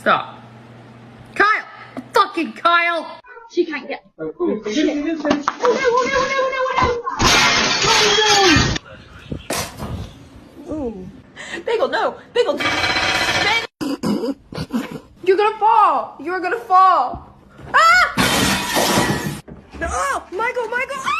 Stop. Kyle! Fucking Kyle! She can't get. Oh, shit. Ooh. Bagel, no! Bagel! You're gonna fall! You're gonna fall! Ah! No! Oh, Michael! Michael! Ah!